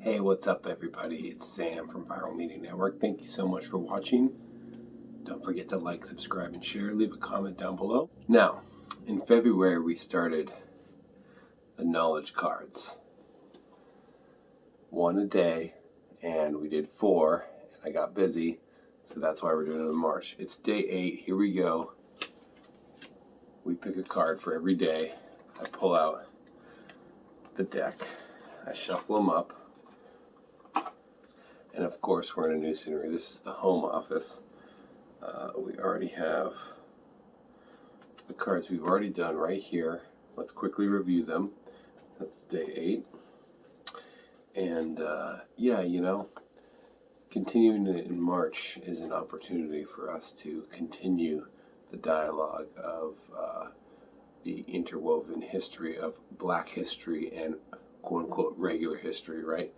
Hey, what's up, everybody? It's Sam from Viral Media Network. Thank you so much for watching. Don't forget to like, subscribe, and share. Leave a comment down below. Now, in February, we started the knowledge cards. One a day, and we did 4, and I got busy, so that's why we're doing it in March. It's day 8. Here we go. We pick a card for every day. I pull out the deck. I shuffle them up. And of course, we're in a new scenery. This is the home office. We already have the cards we've already done right here. Let's quickly review them. That's day 8. And continuing in March is an opportunity for us to continue the dialogue of the interwoven history of Black history and quote-unquote regular history, right?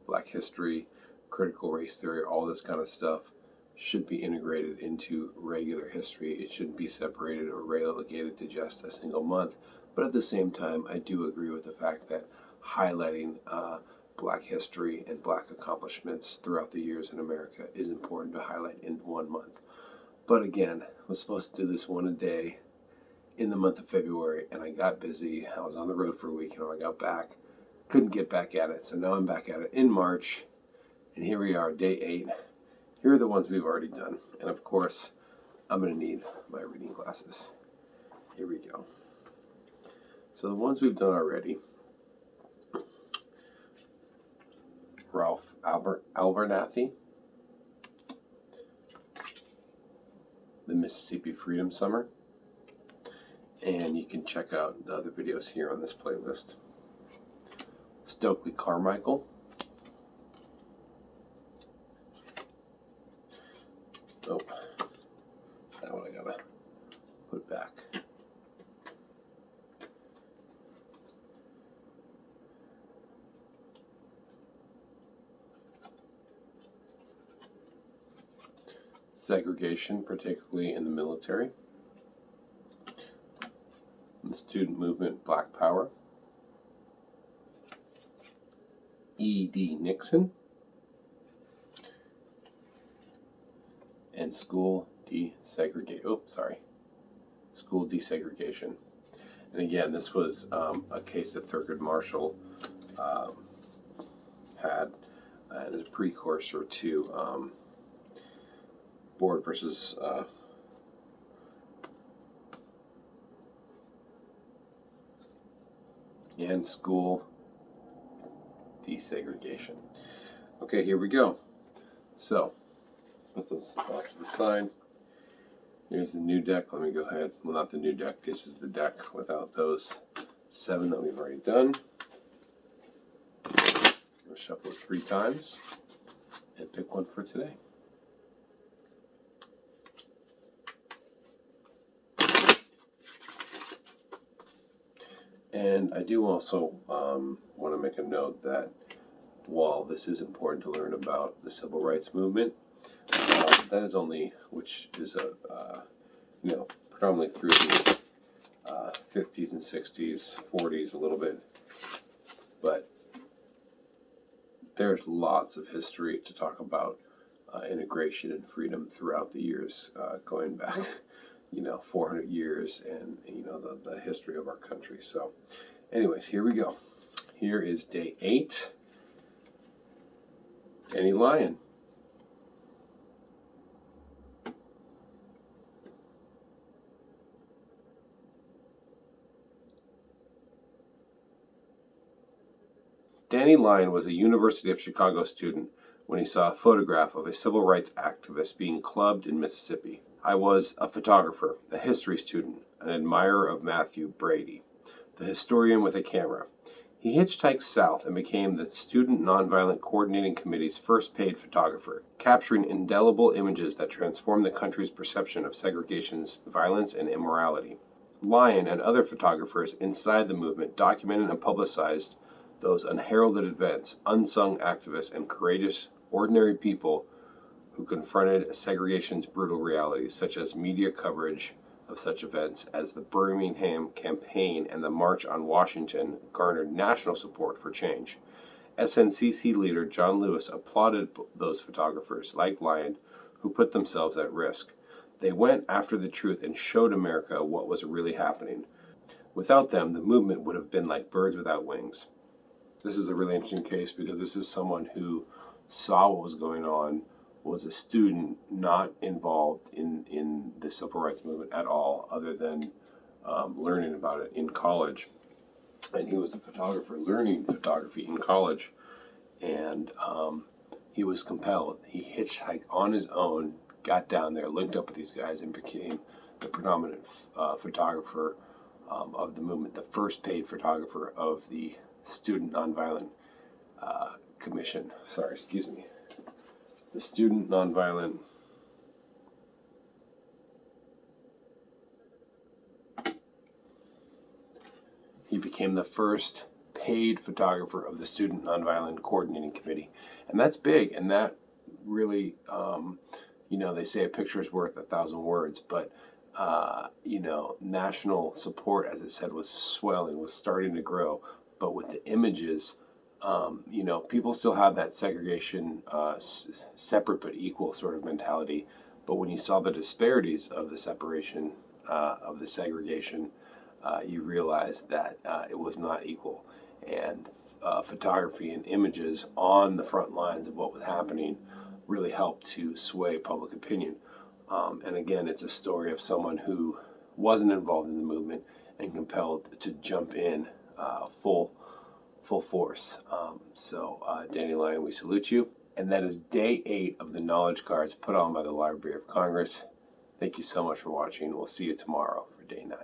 Black history, critical race theory, all this kind of stuff should be integrated into regular history. It shouldn't be separated or relegated to just a single month. But at the same time, I do agree with the fact that highlighting Black history and Black accomplishments throughout the years in America is important to highlight in one month. But again, I was supposed to do this one a day in the month of February, and I got busy. I was on the road for a week, and when I got back, couldn't get back at it. So now I'm back at it in March, and here we are, day 8. Here are the ones we've already done. And of course, I'm going to need my reading glasses. Here we go. So the ones we've done already: Ralph Abernathy, the Mississippi Freedom Summer. And you can check out the other videos here on this playlist. Stokely Carmichael. Oh, that one I gotta put back. Segregation, particularly in the military. The student movement, Black Power. E.D. Nixon. And school desegregation. And again, this was a case that Thurgood Marshall had as a precursor to Board versus and school desegregation. Okay, here we go. So, put those off to the side. Here's the new deck. Let me go ahead. Well, not the new deck. This is the deck without those 7 that we've already done. We'll shuffle it 3 times and pick one for today. And I do also want to make a note that while this is important to learn about the civil rights movement, that is only, which is predominantly through the 50s and 60s, 40s a little bit, but there's lots of history to talk about integration and freedom throughout the years, going back 400 years and the history of our country. So anyways, here we go. Here is day 8. Danny Lyon. Danny Lyon was a University of Chicago student when he saw a photograph of a civil rights activist being clubbed in Mississippi. I was a photographer, a history student, an admirer of Matthew Brady, the historian with a camera. He hitchhiked south and became the Student Nonviolent Coordinating Committee's first paid photographer, capturing indelible images that transformed the country's perception of segregation's violence and immorality. Lyon and other photographers inside the movement documented and publicized those unheralded events, unsung activists, and courageous, ordinary people who confronted segregation's brutal realities, such as media coverage of such events as the Birmingham Campaign and the March on Washington garnered national support for change. SNCC leader John Lewis applauded those photographers, like Lyon, who put themselves at risk. They went after the truth and showed America what was really happening. Without them, the movement would have been like birds without wings. This is a really interesting case because this is someone who saw what was going on, was a student not involved in the civil rights movement at all, other than learning about it in college. And he was a photographer learning photography in college. And he was compelled. He hitchhiked on his own, got down there, linked up with these guys, and became the predominant photographer of the movement, the first paid photographer of the Student Nonviolent Commission. Sorry, excuse me. The Student Nonviolent He became the first paid photographer of the Student Nonviolent Coordinating Committee. And that's big, and that really, they say a picture is worth 1,000 words, but, national support, as it said, was swelling, was starting to grow. But with the images, people still have that segregation, separate but equal sort of mentality. But when you saw the disparities of the separation, of the segregation, you realized that it was not equal. And photography and images on the front lines of what was happening really helped to sway public opinion. And again, it's a story of someone who wasn't involved in the movement and compelled to jump in full force. Danny Lyon, we salute you. And that is day 8 of the knowledge cards put on by the Library of Congress. Thank you so much for watching. We'll see you tomorrow for day 9.